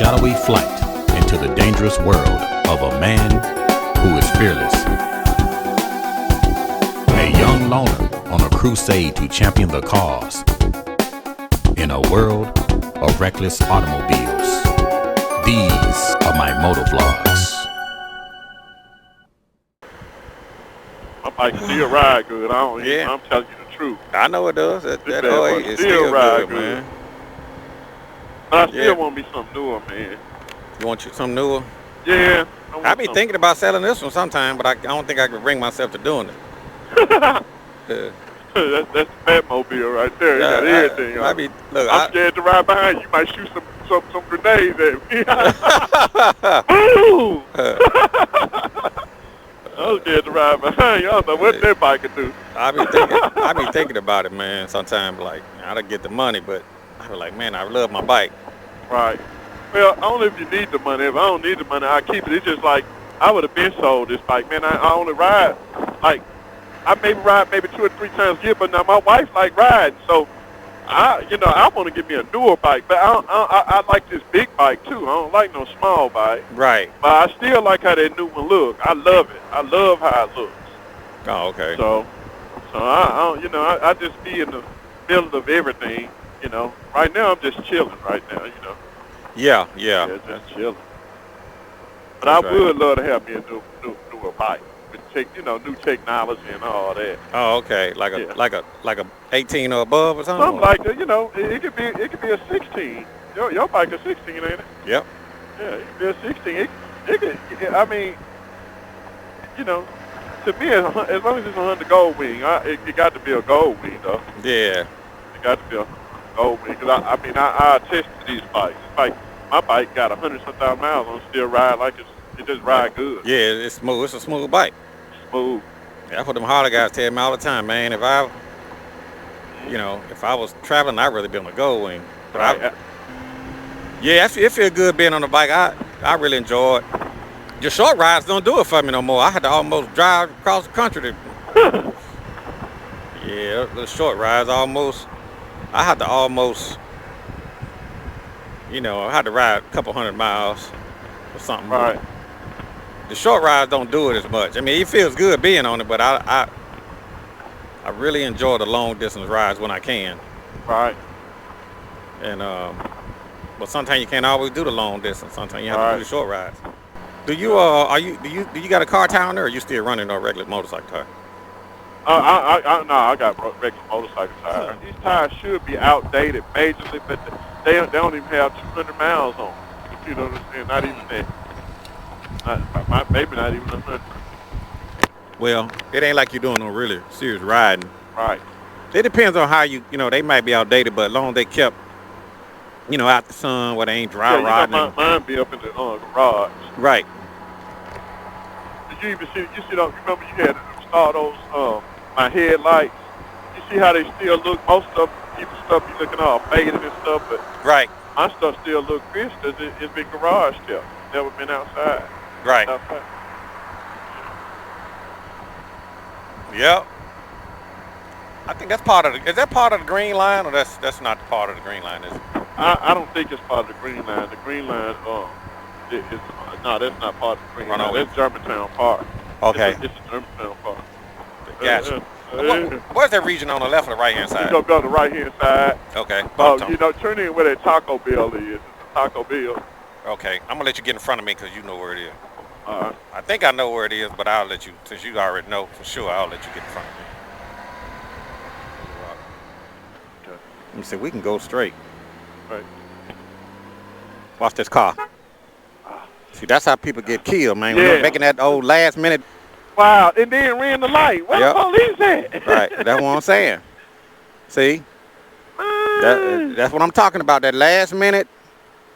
shadowy flight into the dangerous world of a man who is fearless. A young loner on a crusade to champion the cause in a world of reckless automobiles. These are my MotoVlogs. My bike still ride good. I'm telling you the truth. I know it does. That bad is still ride good, man. But I still want me something newer, man. You want you something newer? Yeah. I be thinking about selling this one sometime, but I don't think I can bring myself to doing it. That's the Batmobile right there. You got everything. I'm scared to ride behind you. You might shoot some grenades at me. Boom! I'm scared to ride behind you. I don't know what that bike can do. I be thinking about it, man. Sometimes, like, I don't get the money, but I be like, man, I love my bike. Right. Well, only if you need the money. If I don't need the money, I keep it. It's just like I would have been sold this bike, man. I only ride like I ride 2 or 3 times a year, but now my wife like riding, so I want to get me a newer bike, but I like this big bike too. I don't like no small bike. Right. But I still like how that new one look. I love it. I love how it looks. Oh, okay. So I just be in the middle of everything. Right now I'm just chilling. Right now, Yeah. Yeah, just chilling. But I would love to have me a newer bike. New technology and all that. Oh, okay. Like a 18 or above or something. Something like that. It could be a 16. Your bike is 16, ain't it? Yep. Yeah, it could be a 16. It could. I mean, to me, as long as it's a Honda Goldwing, it got to be a Goldwing though. Yeah. It got to be a Goldwing because I attest to these bikes. Like my bike got 100-some-thousand miles on, still ride like it just ride good. Yeah, it's smooth. It's a smooth bike. Smooth. Yeah, that's what them Harley guys tell me all the time, man. If I was traveling, I'd rather be on a Goldwing. But it feel good being on the bike. I really enjoy it. Your short rides don't do it for me no more. I had to almost drive across the country to. Yeah, the short rides I had to ride a couple 100 miles or something. Right. The short rides don't do it as much. I mean, it feels good being on it, but I really enjoy the long distance rides when I can. Right. And but sometimes you can't always do the long distance. Sometimes you have to do the short rides. Do you do you got a car town there, or are you still running a regular motorcycle tire? I got regular motorcycle tires. These tires should be outdated majorly, but they don't even have 200 miles on them. You know what I'm saying? Not even that. Maybe not even 100. Well, it ain't like you're doing no really serious riding. Right. It depends on how they might be outdated, but as long as they kept, out the sun where they ain't dry rotting. Mine be up in the garage. Right. Did you even see? Remember you had to install those my headlights. You see how they still look? Most of them, people stuff be looking all faded and stuff, but right. My stuff still look crisp because it's been garage still. Never been outside. Right. Outside. Yep. I think that's part of is that part of the green line, or that's not part of the green line, is it? I don't think it's part of the green line. The green line, no, that's not part of the green line. That's Germantown Park. Okay. It's the Germantown Park. Gotcha. Where's that region on the left or the right hand side? You go to the right hand side. Okay. Turn in where that Taco Bell is. It's a Taco Bell. Okay. I'm gonna let you get in front of me because you know where it is. Alright. I think I know where it is, but I'll let you, since you already know for sure, I'll let you get in front of me. Okay. Let me see, we can go straight. Right. Watch this car. See, that's how people get killed, man. Yeah. When they're making that old last minute. Wow, and then ran the light. Where the police at? Right, that's what I'm saying. See? That's what I'm talking about, that last minute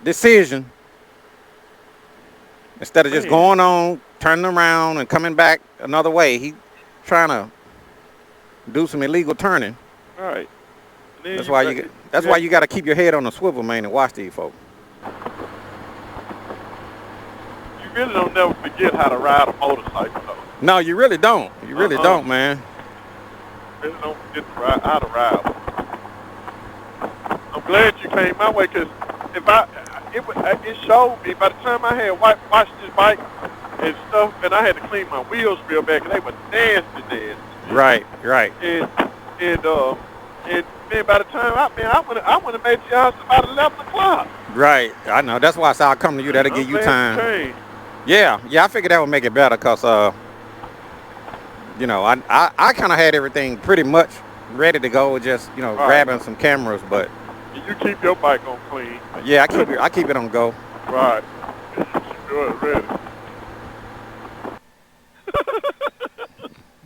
decision. Instead of just going on, turning around, and coming back another way, he trying to do some illegal turning. All right. That's why you got to keep your head on a swivel, man, and watch these folks. You really don't never forget how to ride a motorcycle, though. No, you really don't. You really don't, man. You really don't forget how to ride. I'm glad you came my way, because if it showed me by the time I had washed this bike and stuff, and I had to clean my wheels real bad because they were nasty. Right. And man, by the time I went and made the house about 11 o'clock. Right. I know. That's why I said I'll come to you. That'll give you time. Yeah. I figured that would make it better because, you know, I kind of had everything pretty much ready to go, just, you know, grabbing some cameras, but. You keep your bike on clean. Yeah, I keep it on go. Right. You keep yours ready.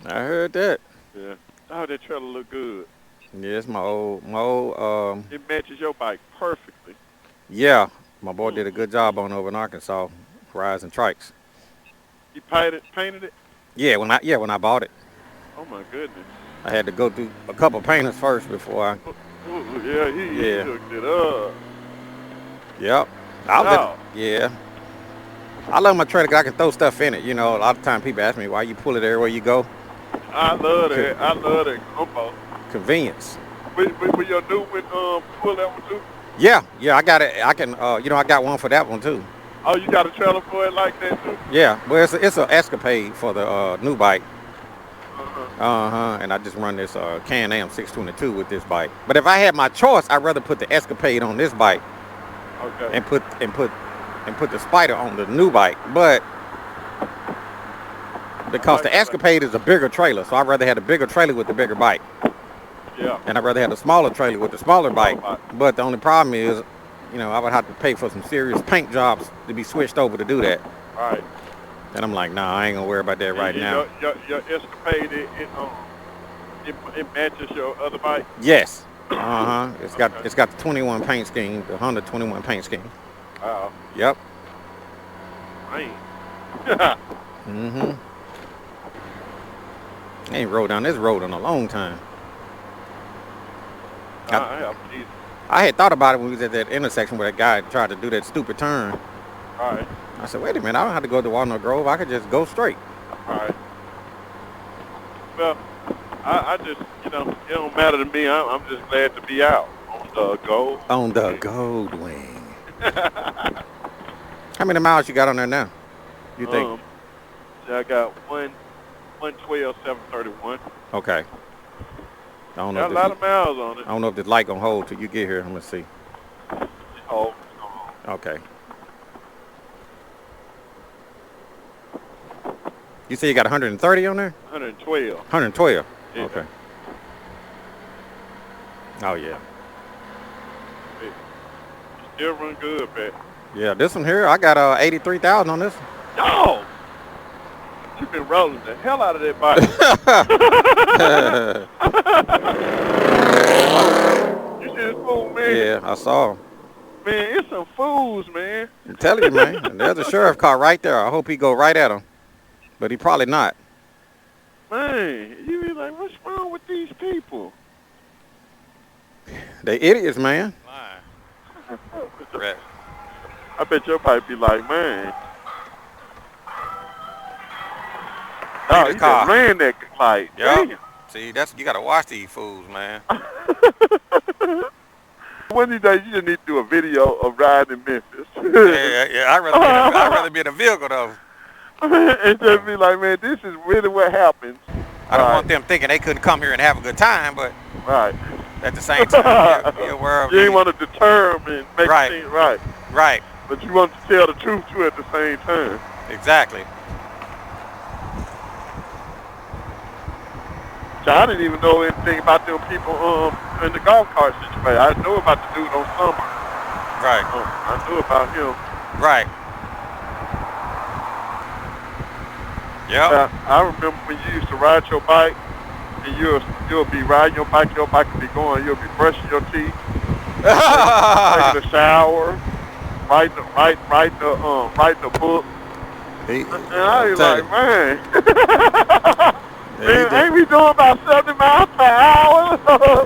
I heard that. Yeah. Oh, that trailer look good. Yeah, it's my old. It matches your bike perfectly. Yeah, my boy did a good job on over in Arkansas, rides and trikes. He painted it? Yeah, when I bought it. Oh my goodness. I had to go through a couple painters first before I. Ooh, yeah, he hooked it up. Yep. Yeah. I love my trailer 'cause I can throw stuff in it. You know, a lot of times people ask me why you pull it everywhere you go. I love that. I love that combo. Convenience. With your new one, pull that one too? Yeah, I got it. I can, you know, I got one for that one too. Oh, you got a trailer for it like that too? Yeah, well, it's an Escapade for the new bike. And I just run this Can-Am 622 with this bike. But if I had my choice, I'd rather put the Escapade on this bike. Okay. And put the Spider on the new bike. But because the Escapade is a bigger trailer, so I'd rather have a bigger trailer with the bigger bike. Yeah. And I'd rather have a smaller trailer with the smaller bike. But the only problem is, you know, I would have to pay for some serious paint jobs to be switched over to do that. Right. And I'm like, nah, I ain't gonna worry about that right now. Your Escapade, it matches your other bike? Yes. It's got the 21 paint scheme, the Honda 21 paint scheme. Wow. Yep. Man. I ain't rode down this road in a long time. I had thought about it when we was at that intersection where that guy tried to do that stupid turn. All right. I said, wait a minute, I don't have to go to Walnut Grove. I could just go straight. All right. Well, I just, you know, it don't matter to me. I'm just glad to be out on the Gold. On the Goldwing. How many miles you got on there now? You think? I got 112, 731. Okay. I don't know. Got a lot of miles on it. I don't know if this light gonna hold till you get here. I'm gonna see. Oh. Okay. You say you got 130 on there? 112. 112. Yeah. Okay. Oh yeah. It still run good, Pat. Yeah, this one here, I got 83,000 on this one. No! You've been rolling the hell out of that bike. You see this fool, man? Yeah, I saw him. Man, it's some fools, man. I'm telling you, man. And there's a sheriff car right there. I hope he go right at him. But he probably not. Man, you be like, what's wrong with these people? They idiots, man. I bet your pipe be like, man. Oh, he just ran that like, yep. See, you gotta watch these fools, man. One of these days, you just need to do a video of riding in Memphis. yeah. I'd rather be in a vehicle though. And just be like, man, this is really what happens. I don't want them thinking they couldn't come here and have a good time, but right. At the same time, you're aware of you ain't want to deter them and make right. things right. Right. But you want to tell the truth too at the same time. Exactly. So I didn't even know anything about them people in the golf cart situation. I knew about the dude on Summer. Right. I knew about him. Right. Yeah. I remember when you used to ride your bike, and you'll be riding your bike will be going, you'll be brushing your teeth, taking a shower, writing the book. And I was like, man. Man, ain't we doing about 70 miles per hour?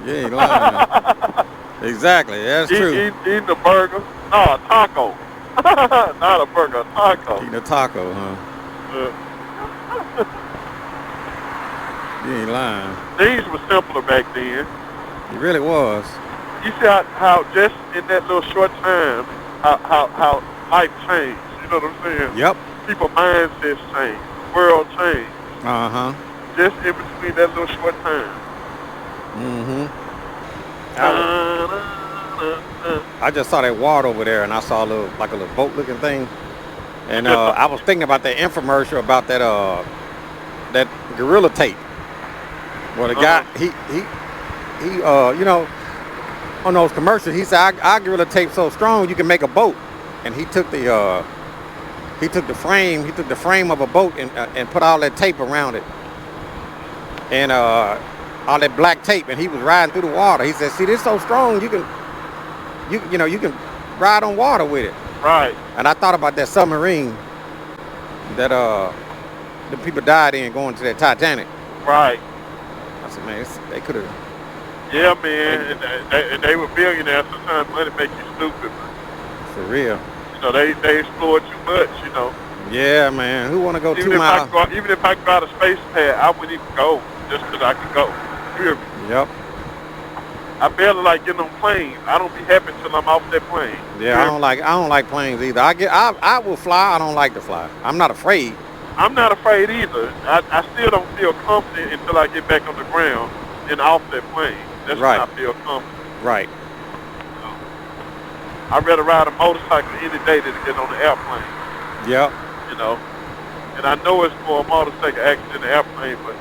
You ain't lying. Exactly, that's true. Eating a burger. No, a taco. Not a burger, a taco. Eating a taco, huh? You ain't lying. Things were simpler back then. It really was. You see how just in that little short time, how life changed. You know what I'm saying? Yep. People mindsets change, world change. Uh-huh. Just in between that little short time. Mm-hmm. I just saw that water over there, and I saw a little boat-looking thing, and I was thinking about that infomercial about that gorilla tape. Well, the guy he you know, on those commercials, he said, "I gorilla tape so strong you can make a boat," and he took the frame of a boat and put all that tape around it, and all that black tape, and he was riding through the water. He said, "See, this so strong you can ride on water with it." Right. And I thought about that submarine that the people died in going to that Titanic. Right. I said, man, they could have. Yeah, man, and they were billionaires. Sometimes money make you stupid. For real. You know, they explore too much. You know. Yeah, man. Who want to go even 2 miles? Even if I got a space pad, I wouldn't even go just because I could go. You hear me? Yep. I barely like getting on planes. I don't be happy until I'm off that plane. Yeah, I don't like planes either. I will fly. I don't like to fly. I'm not afraid. I'm not afraid either. I still don't feel confident until I get back on the ground and off that plane. That's right. when I feel confident. Right. I'd rather ride a motorcycle any day than to get on the airplane. Yep. You know, and I know it's for a motorcycle accident in the airplane, but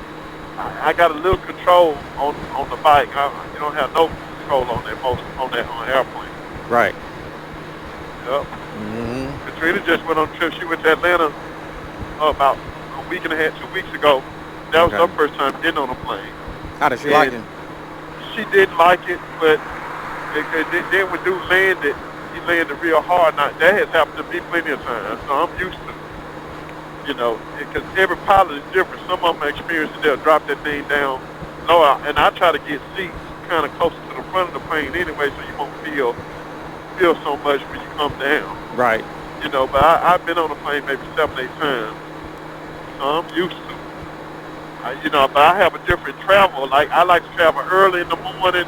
I got a little control on the bike. You don't have no control on that airplane. Right. Yep. Mm-hmm. Katrina just went on a trip. She went to Atlanta about a week and a half, 2 weeks ago. That was her first time getting on a plane. How did she like it? She didn't like it, but then when dude landed, he landed real hard. Now, that has happened to me plenty of times, so I'm used to it. You know, because every pilot is different. Some of them are experienced, they'll drop that thing down low, and I try to get seats kind of closer to the front of the plane anyway, so you won't feel so much when you come down. Right. You know, but I've been on a plane maybe 7, 8 times, so I'm used to it. You know, but I have a different travel. Like, I like to travel early in the morning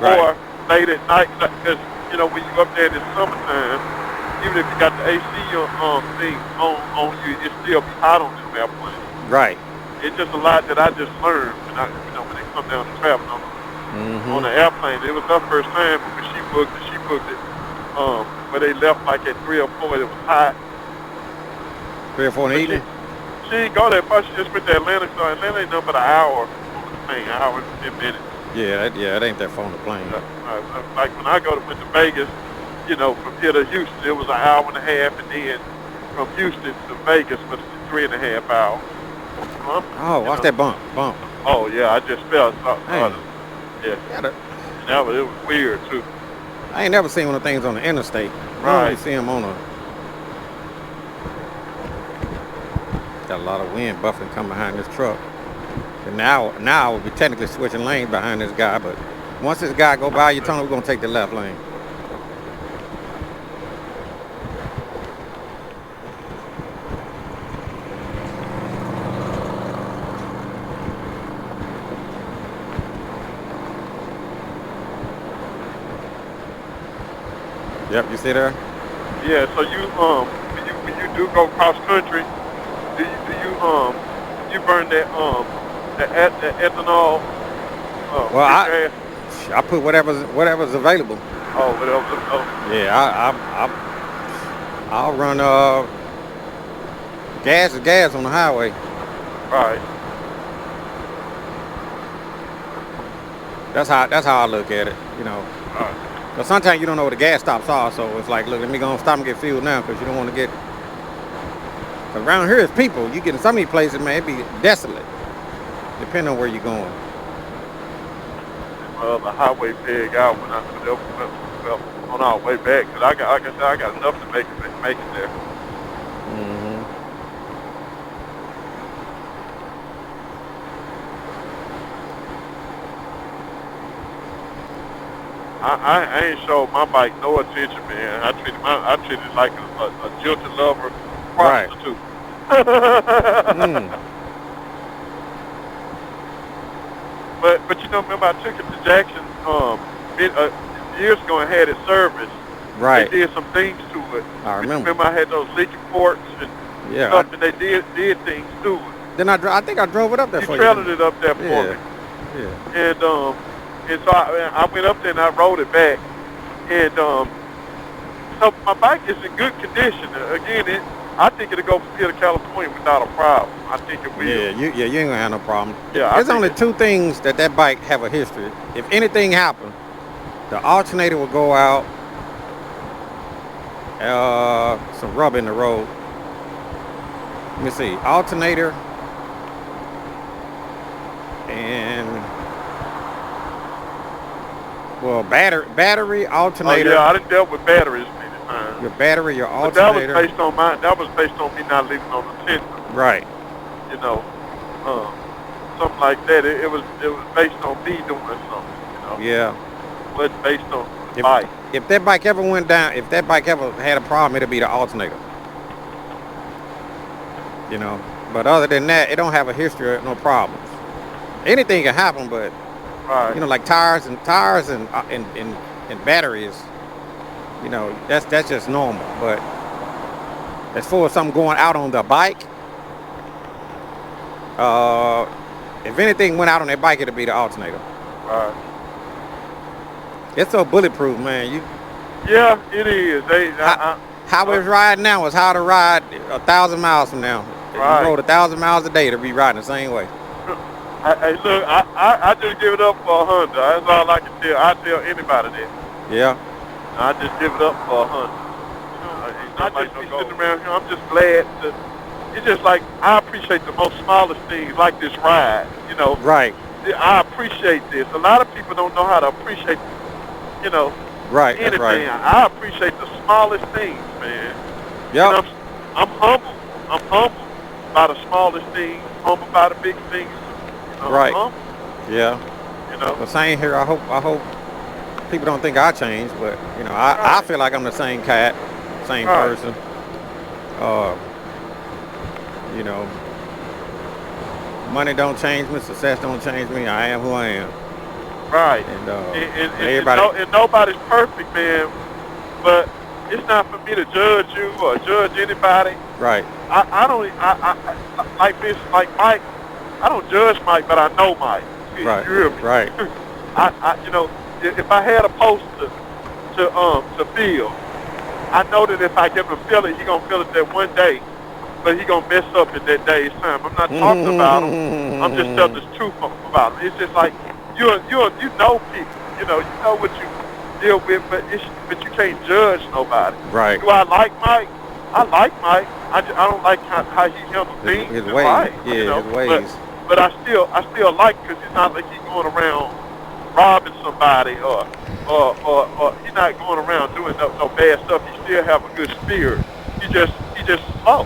or late at night, because, you know, when you up there in the summertime, even if you got the AC thing on you, it still be hot on this airplane. Right. It's just a lot that I just learned when they come down to travel on the airplane. It was her first time when she booked it. Where they left like at 3 or 4. It was hot. 3 or 4 in the evening? She didn't go that far. She just went to Atlanta. So Atlanta ain't nothing but an hour on the plane, an hour and 10 minutes. Yeah, it ain't that far on the plane. Like when I went to Vegas, you know, from here to Houston, it was an hour and a half, and then from Houston to Vegas was 3.5 hours. Watch that bump. Oh yeah, I just felt something. Yeah. It was weird too. I ain't never seen one of the things on the interstate. Right. I only see them on got a lot of wind buffing coming behind this truck. And now I will be technically switching lanes behind this guy, but once this guy go by, you tell him we're gonna take the left lane. Yep, you see there? Yeah, so you when you do go cross country, do you burn that ethanol? Well, I put whatever's available. Oh, whatever. Oh. Yeah, I'll run gas is gas on the highway. Right. That's how I look at it, you know. Right. But sometimes you don't know where the gas stops are, so it's like, look, let me go and stop and get fuel now, because you don't want to get. Cause around here is people. You get in some of these places, man, it be desolate, depending on where you're going. The highway peg out when I on our way back, cause I got enough to make it there. Mm-hmm. I ain't showed my bike no attention, man. I treat it like a jilted lover prostitute. Right. But you know, remember I took it to Jackson years ago and had it serviced, Right. They did some things to it. I remember. Remember I had those leaking ports and stuff, and they did things to it. Then I think I drove it up there for you. You trailed it up there for me. Yeah. And so I went up there and I rode it back. And so my bike is in good condition. Again, I think it'll go from here to California without a problem. I think it will. Yeah, you ain't gonna have no problem. Yeah, there's only two things that bike have a history. If anything happened, the alternator will go out. Some rubber in the road. Let me see. Alternator and battery, alternator. Oh, yeah, I done dealt with batteries many times. Your battery, your But alternator. that was based on me not leaving on the tender. Right. You know, something like that. It was based on me doing something. You know. Yeah. It wasn't based on the bike. If that bike ever went down, if that bike ever had a problem, it'd be the alternator. You know. But other than that, it don't have a history of no problems. Anything can happen, but right. You know, like tires and batteries, you know, that's just normal. But as far as something going out on the bike, if anything went out on that bike, it'd be the alternator. Right. It's so bulletproof, man. Yeah, it is. How it's riding now is how to ride 1,000 miles from now. If right. you rode 1,000 miles a day to be riding the same way. Hey, look, I just give it up for a Honda. That's all I can tell. I tell anybody that. Yeah. I just give it up for a Honda. I just be sitting around here. I'm just glad to. It's just like I appreciate the most smallest things, like this ride. You know. Right. I appreciate this. A lot of people don't know how to appreciate, you know. Right. Anything. Right. I appreciate the smallest things, man. Yeah. You know, I'm humble. I'm humble by the smallest things. Humble by the big things. Right. Yeah. You know. The same here. I hope people don't think I changed, but you know, I feel like I'm the same cat, same person. You know, money don't change me, success don't change me. I am who I am. Right. And everybody. And nobody's perfect, man. But it's not for me to judge you or judge anybody. Right. I don't. I like this. Like Mike. I don't judge Mike, but I know Mike. Right. You hear me? Right. You know, if I had a post to fill, I know that if I give him a fill it, he gonna fill it that one day, but he gonna mess up in that day's time. I'm not talking about him. I'm just telling the truth about him. It's just like you know people. You know what you deal with, but you can't judge nobody. Right. Do I like Mike? I like Mike. I don't like how he handles things. His in ways. life, Yeah, you know? his ways. But I still like because he's not like he's going around robbing somebody or he's not going around doing no bad stuff. He still have a good spirit. He just slow,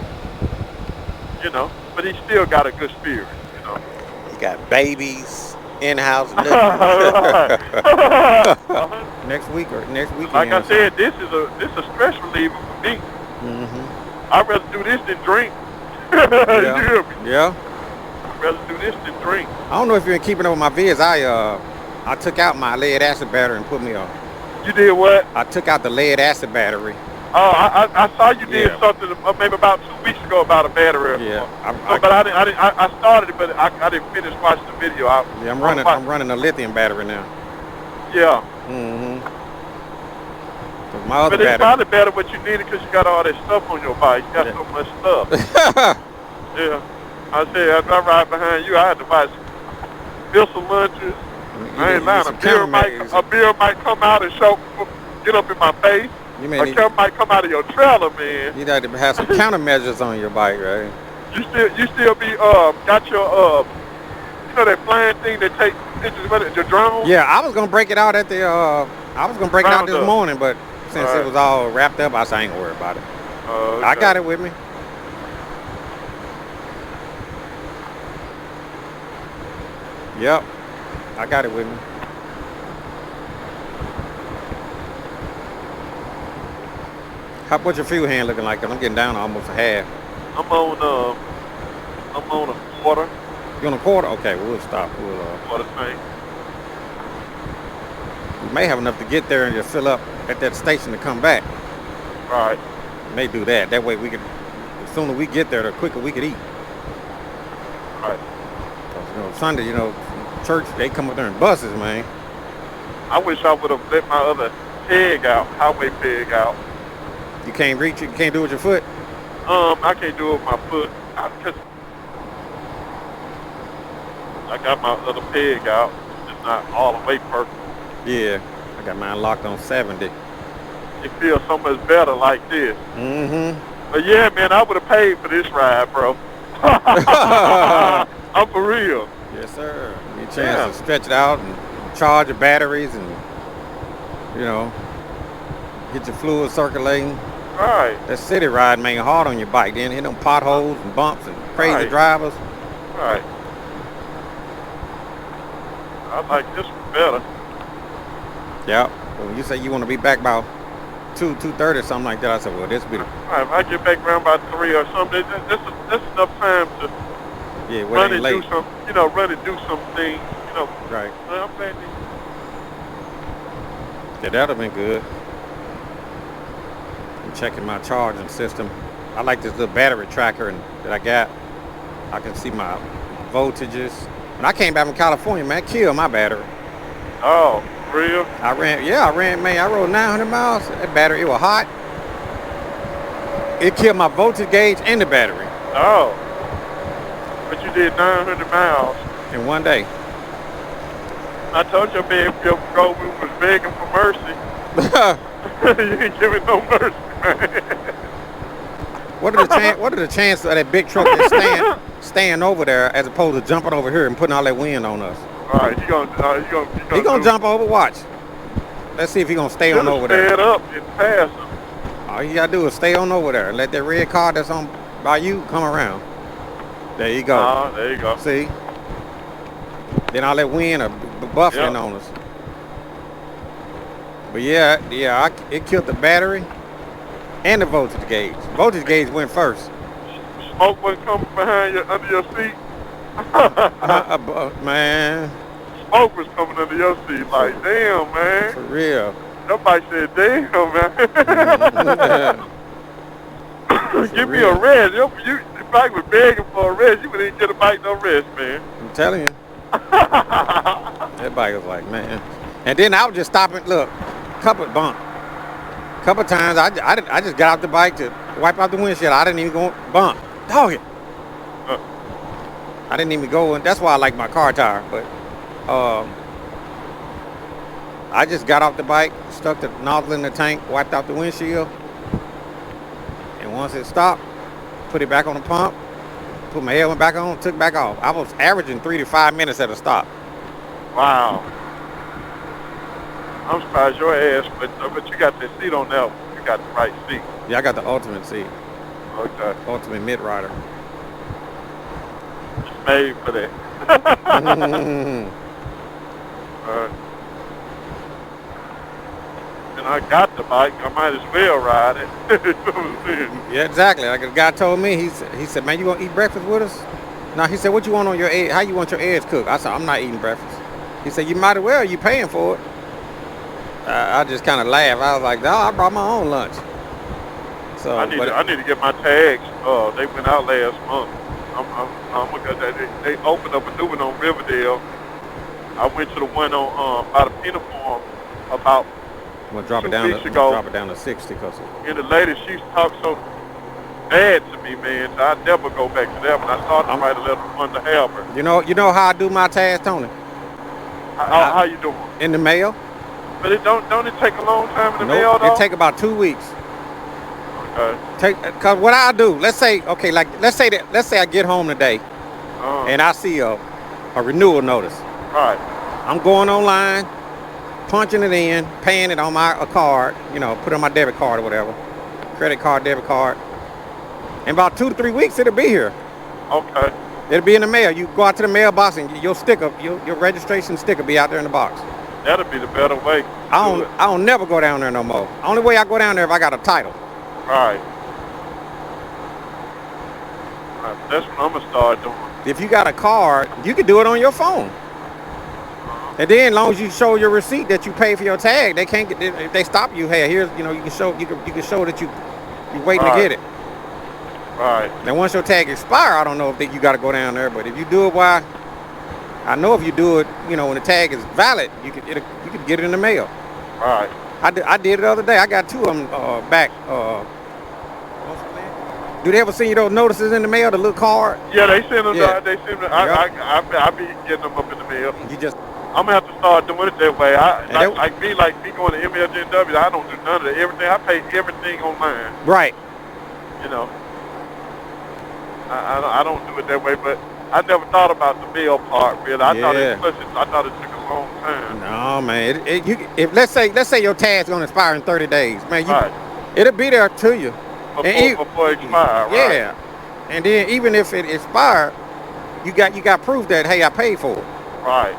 you know. But he still got a good spirit, you know. He got babies, in-house. Next week. Like I said, this is a stress reliever for me. Mm-hmm. I'd rather do this than drink. Yeah. You hear me? Yeah. I'd rather do this than drink. I don't know if you've been keeping up with my vids. I took out my lead acid battery and put me on. You did what? I took out the lead acid battery. Oh, I saw you did something maybe about 2 weeks ago about a battery. Yeah. But I started it, but I didn't finish watching the video. I'm running a lithium battery now. Yeah. Mm-hmm. My other but it's battery. probably better what you needed because you got all that stuff on your bike. You got so much stuff. Yeah. I said, after I ride behind you, I had to buy some lunches. I ain't lying. A beer might come out and get up in my face. A camera might come out of your trailer, man. You got to have some countermeasures on your bike, right? You still be got your you know that flying thing that takes pictures with the drone? Yeah, I was gonna break it out at the it out this morning, but since it was all wrapped up, I said I ain't gonna worry about it. Okay. I got it with me. Yep, I got it with me. What's your fuel hand looking like? 'Cause I'm getting down to almost a half. I'm on a quarter. You on a quarter? Okay, we'll stop. Quarter tank. We may have enough to get there and just fill up at that station to come back. Right. May do that. That way we could, the sooner we get there, the quicker we could eat. Right. Sunday, church, they come up there in buses, man. I wish I would have let my other peg out, highway peg out. You can't reach it? You can't do it with your foot? I can't do it with my foot. I got my other peg out. It's not all the way perfect. Yeah. I got mine locked on 70. It feels so much better like this. Mm-hmm. But yeah, man, I would have paid for this ride, bro. I'm for real. Yes, sir. Get a chance to stretch it out and charge your batteries and, get your fluid circulating. Right. That city ride, man, hard on your bike. Then hit them potholes and bumps and crazy drivers. Right. I like this one better. Yeah. When you say you want to be back by 2:30 or something like that, I said, well, this be the... Right, if I get back around by 3 or something, that's enough time to run and do some, run and do some things, Right. I'm glad Yeah, that would have been good. I'm checking my charging system. I like this little battery tracker that I got. I can see my voltages. When I came back from California, man, it killed my battery. Oh, real? I rode 900 miles. That battery, it was hot. It killed my voltage gauge and the battery. Oh. But you did 900 miles. In one day. I told you, man, if your Goldwing was begging for mercy. You ain't giving no mercy, man. What are the chances of that big truck that's staying over there as opposed to jumping over here and putting all that wind on us? All right, he gonna jump over. Watch. Let's see if he gonna stay on over there. Stand up and pass him. All you gotta do is stay on over there and let that red car that's on by you come around. There you go. There you go. See? Then all that wind buffering on us. But it killed the battery and the voltage gauge. Voltage gauge went first. Smoke wasn't coming behind you under your seat. Man. Smoke was coming under your seat. Like, damn, man. For real. Nobody said, damn, man. Give me a rest. If the bike was begging for a rest, you wouldn't even get a bike no rest, man. I'm telling you. That bike was like, man. And then I was just stopping, look, couple times I just got out the bike to wipe out the windshield. I didn't even go bump. Dog it. I didn't even go, and that's why I like my car tire. But I just got off the bike, stuck the nozzle in the tank, wiped out the windshield, and once it stopped, put it back on the pump, put my helmet back on, took it back off. I was averaging 3 to 5 minutes at a stop. Wow. I'm surprised your ass, but you got that seat on there. You got the right seat. Yeah, I got the ultimate seat. Okay. Ultimate mid-rider. It's made for that. And I got the bike. I might as well ride it. Yeah, exactly. Like the guy told me, he said, man, you gonna eat breakfast with us? No, he said, what you want on your egg? How you want your eggs cooked? I said, I'm not eating breakfast. He said, you might as well. You paying for it. I just kind of laughed. I was like, no, I brought my own lunch. So I need to get my tags. They went out last month. I'm looking at that. They opened up a new one on Riverdale. I went to the one on by the Pinna Farm about I'm gonna drop 2 it down. weeks ago. Drop it down to 60 because. And the lady, she talked so bad to me, man. So I never go back to that one. I started to write a letter from under Halbert. You know how I do my tags, Tony? How you doing? In the mail. But don't it take a long time in the mail though? It take about 2 weeks. Okay. Cause what I do, let's say I get home today, and I see a renewal notice. Right. I'm going online, punching it in, paying it on my card, put it on my debit card or whatever, credit card, debit card. In about 2 to 3 weeks, it'll be here. Okay. It'll be in the mail. You go out to the mailbox and your sticker, your registration sticker be out there in the box. That'll be the better way. I don't never go down there no more. Only way I go down there if I got a title. Right. That's what I'm gonna start doing. If you got a card, you can do it on your phone. And then, as long as you show your receipt that you pay for your tag, they can't get. If they stop you, hey, here's you can show that you're waiting to get it. Right. Now, once your tag expire, I don't know if you got to go down there. But if you do it while, I know if you do it, when the tag is valid, you could get it in the mail. Right. I did it the other day. I got 2 of them back. Do they ever send you those notices in the mail, the little card? Yeah, they send them. Yeah. They send them. Yep. I be getting them up in the mail. You just. I'm gonna have to start doing it that way. Like me going to MLJW, I don't do none of that. Everything I pay everything online. Right. I don't do it that way, but I never thought about the mail part really. I thought it took a long time. No, man. If let's say your tag's gonna expire in 30 days, man, it'll be there to you. Before it expires. Yeah. Right. And then even if it expired, you got proof that hey, I paid for it. Right.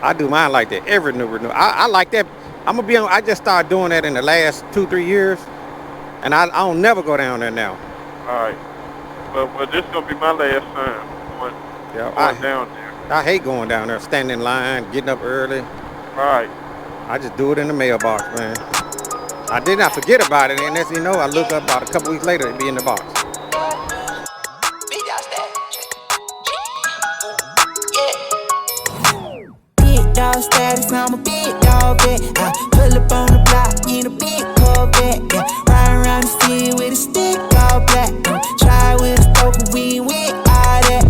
I do mine like that. Every new renewal. I like that. I'm gonna be on. I just started doing that in the last 2-3 years, and I don't never go down there now. All right. Well, this is gonna be my last time going down there. I hate going down there, standing in line, getting up early. Right. I just do it in the mailbox, man. I did not forget about it, and as you know, I look up about a couple weeks later, it'd be in the box. Big dog status, I'm a big dog vet. I pull up on the block in a big Corvette. Yeah, ride around the city with a stick all black. Try with a stroke, but we ain't with all that.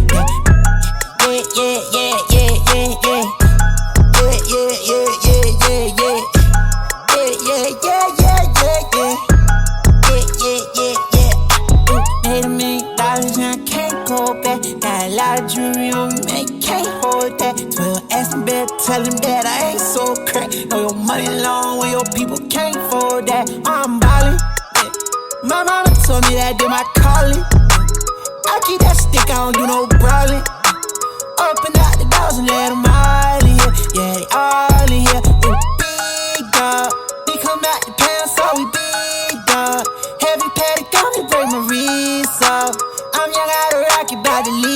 Made $1 million and I can't go back. Got a lot of jewelry on me, man, you can't hold that. 12 asking better, tell him that I ain't so crack. Know your money long when your people can't afford that. I'm ballin', yeah. My mama told me that did my calling. I keep that stick, I don't do no brawling. Open out the doors and let them all in here. Yeah, they all in here. Ooh, big dog. We come out the pound, so we big dog. Heavy paddock, got me break my wrist off. I'm young out of rocket, about to leave.